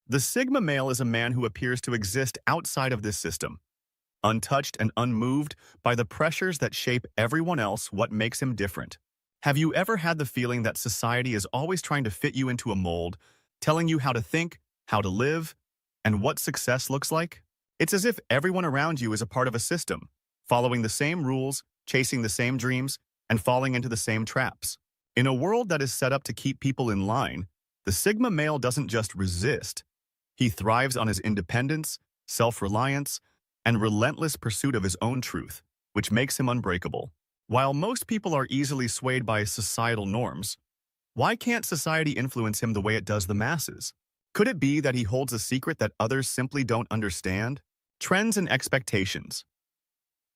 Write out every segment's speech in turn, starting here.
The Sigma male is a man who appears to exist outside of this system, untouched and unmoved by the pressures that shape everyone else. What makes him different? Have you ever had the feeling that society is always trying to fit you into a mold, telling you how to think, how to live, and what success looks like? It's as if everyone around you is a part of a system, following the same rules, chasing the same dreams, and falling into the same traps. In a world that is set up to keep people in line, the Sigma male doesn't just resist. He thrives on his independence, self-reliance, and relentless pursuit of his own truth, which makes him unbreakable. While most people are easily swayed by societal norms, why can't society influence him the way it does the masses? Could it be that he holds a secret that others simply don't understand? Trends and expectations.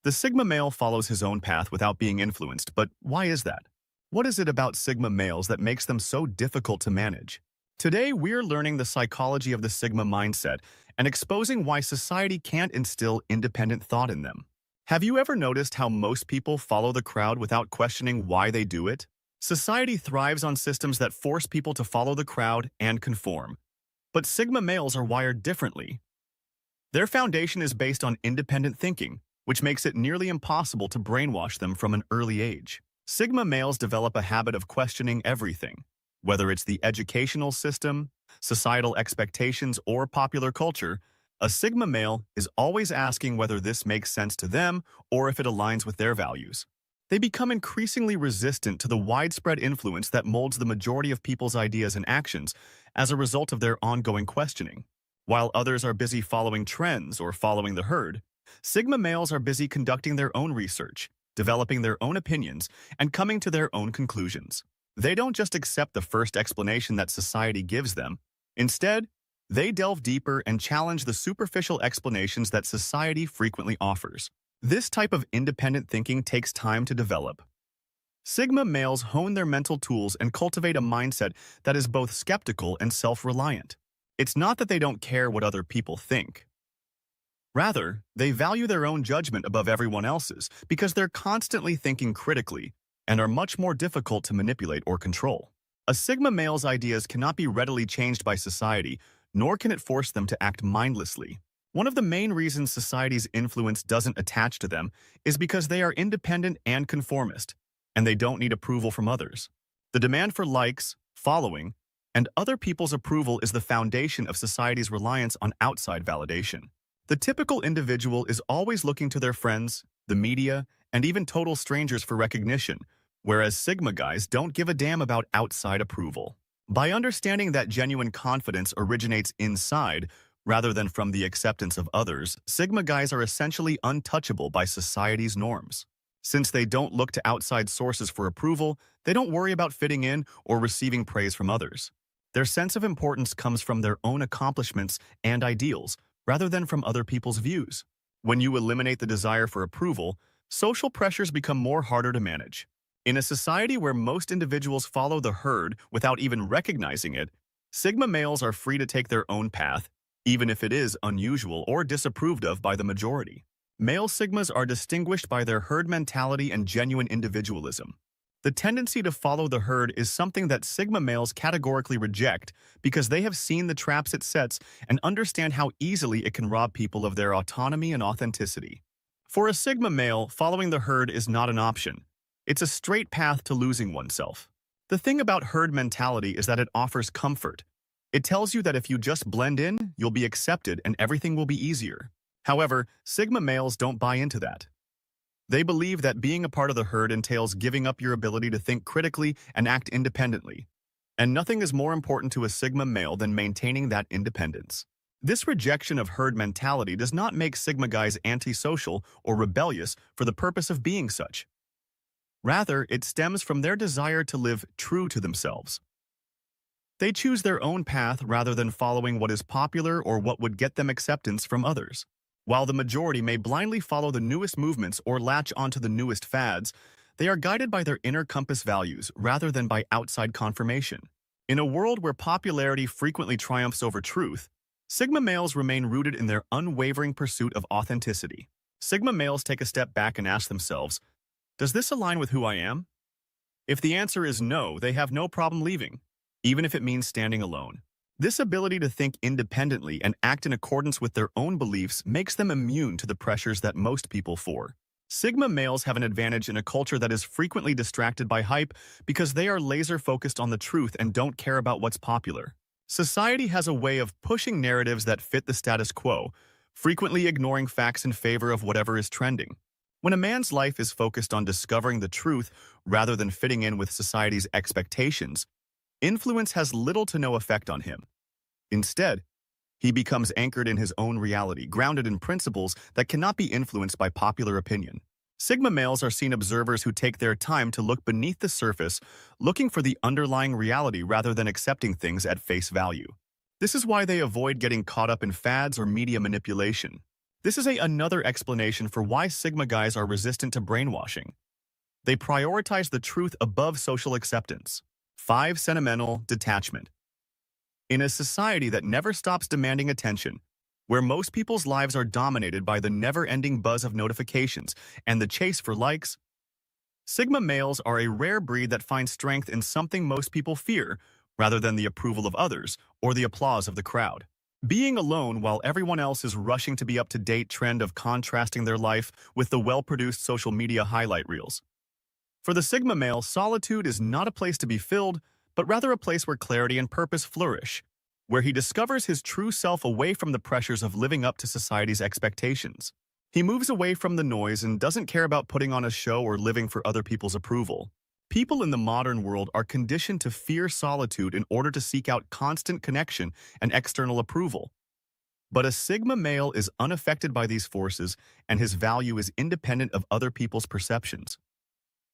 The Sigma male follows his own path without being influenced, but why is that? What is it about Sigma males that makes them so difficult to manage? Today, we're learning the psychology of the Sigma mindset and exposing why society can't instill independent thought in them. Have you ever noticed how most people follow the crowd without questioning why they do it? Society thrives on systems that force people to follow the crowd and conform. But Sigma males are wired differently. Their foundation is based on independent thinking, which makes it nearly impossible to brainwash them from an early age. Sigma males develop a habit of questioning everything, whether it's the educational system, societal expectations, or popular culture. A Sigma male is always asking whether this makes sense to them or if it aligns with their values. They become increasingly resistant to the widespread influence that molds the majority of people's ideas and actions as a result of their ongoing questioning. While others are busy following trends or following the herd, Sigma males are busy conducting their own research, developing their own opinions, and coming to their own conclusions. They don't just accept the first explanation that society gives them. Instead, they delve deeper and challenge the superficial explanations that society frequently offers. This type of independent thinking takes time to develop. Sigma males hone their mental tools and cultivate a mindset that is both skeptical and self-reliant. It's not that they don't care what other people think. Rather, they value their own judgment above everyone else's because they're constantly thinking critically and are much more difficult to manipulate or control. A Sigma male's ideas cannot be readily changed by society, nor can it force them to act mindlessly. One of the main reasons society's influence doesn't attach to them is because they are independent and conformist, and they don't need approval from others. The demand for likes, following, and other people's approval is the foundation of society's reliance on outside validation. The typical individual is always looking to their friends, the media, and even total strangers for recognition, whereas Sigma guys don't give a damn about outside approval. By understanding that genuine confidence originates inside rather than from the acceptance of others, Sigma guys are essentially untouchable by society's norms. Since they don't look to outside sources for approval, they don't worry about fitting in or receiving praise from others. Their sense of importance comes from their own accomplishments and ideals, rather than from other people's views. When you eliminate the desire for approval, social pressures become more harder to manage. In a society where most individuals follow the herd without even recognizing it, Sigma males are free to take their own path, even if it is unusual or disapproved of by the majority. Male Sigmas are distinguished by their herd mentality and genuine individualism. The tendency to follow the herd is something that Sigma males categorically reject because they have seen the traps it sets and understand how easily it can rob people of their autonomy and authenticity. For a Sigma male, following the herd is not an option. It's a straight path to losing oneself. The thing about herd mentality is that it offers comfort. It tells you that if you just blend in, you'll be accepted and everything will be easier. However, Sigma males don't buy into that. They believe that being a part of the herd entails giving up your ability to think critically and act independently. And nothing is more important to a Sigma male than maintaining that independence. This rejection of herd mentality does not make Sigma guys antisocial or rebellious for the purpose of being such. Rather, it stems from their desire to live true to themselves. They choose their own path rather than following what is popular or what would get them acceptance from others. While the majority may blindly follow the newest movements or latch onto the newest fads, they are guided by their inner compass values rather than by outside confirmation. In a world where popularity frequently triumphs over truth, Sigma males remain rooted in their unwavering pursuit of authenticity. Sigma males take a step back and ask themselves, does this align with who I am? If the answer is no, they have no problem leaving, even if it means standing alone. This ability to think independently and act in accordance with their own beliefs makes them immune to the pressures that most people for. Sigma males have an advantage in a culture that is frequently distracted by hype because they are laser-focused on the truth and don't care about what's popular. Society has a way of pushing narratives that fit the status quo, frequently ignoring facts in favor of whatever is trending. When a man's life is focused on discovering the truth rather than fitting in with society's expectations, influence has little to no effect on him. Instead, he becomes anchored in his own reality, grounded in principles that cannot be influenced by popular opinion. Sigma males are seen observers who take their time to look beneath the surface, looking for the underlying reality rather than accepting things at face value. This is why they avoid getting caught up in fads or media manipulation. This is another explanation for why Sigma guys are resistant to brainwashing. They prioritize the truth above social acceptance. 5. Sentimental detachment. In a society that never stops demanding attention, where most people's lives are dominated by the never-ending buzz of notifications and the chase for likes, Sigma males are a rare breed that finds strength in something most people fear, rather than the approval of others or the applause of the crowd. Being alone while everyone else is rushing to be up-to-date trend of contrasting their life with the well-produced social media highlight reels. For the Sigma male, solitude is not a place to be filled, but rather a place where clarity and purpose flourish, where he discovers his true self away from the pressures of living up to society's expectations. He moves away from the noise and doesn't care about putting on a show or living for other people's approval. People in the modern world are conditioned to fear solitude in order to seek out constant connection and external approval. But a Sigma male is unaffected by these forces, and his value is independent of other people's perceptions.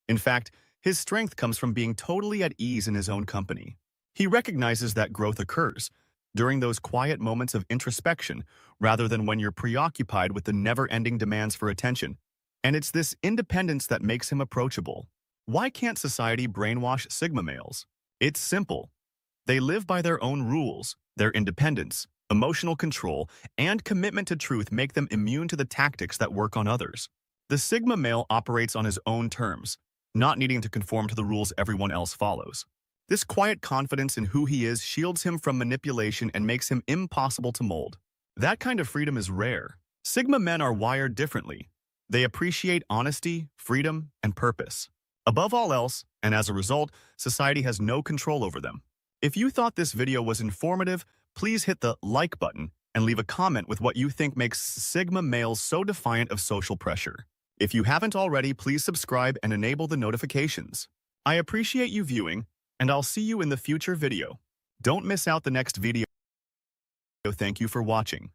In fact, his strength comes from being totally at ease in his own company. He recognizes that growth occurs during those quiet moments of introspection rather than when you're preoccupied with the never-ending demands for attention. And it's this independence that makes him approachable. Why can't society brainwash Sigma males? It's simple. They live by their own rules. Their independence, emotional control, and commitment to truth make them immune to the tactics that work on others. The Sigma male operates on his own terms, not needing to conform to the rules everyone else follows. This quiet confidence in who he is shields him from manipulation and makes him impossible to mold. That kind of freedom is rare. Sigma men are wired differently. They appreciate honesty, freedom, and purpose above all else, and as a result, society has no control over them. If you thought this video was informative, please hit the like button and leave a comment with what you think makes Sigma males so defiant of social pressure. If you haven't already, please subscribe and enable the notifications. I appreciate you viewing, and I'll see you in the future video. Don't miss out the next video. Thank you for watching.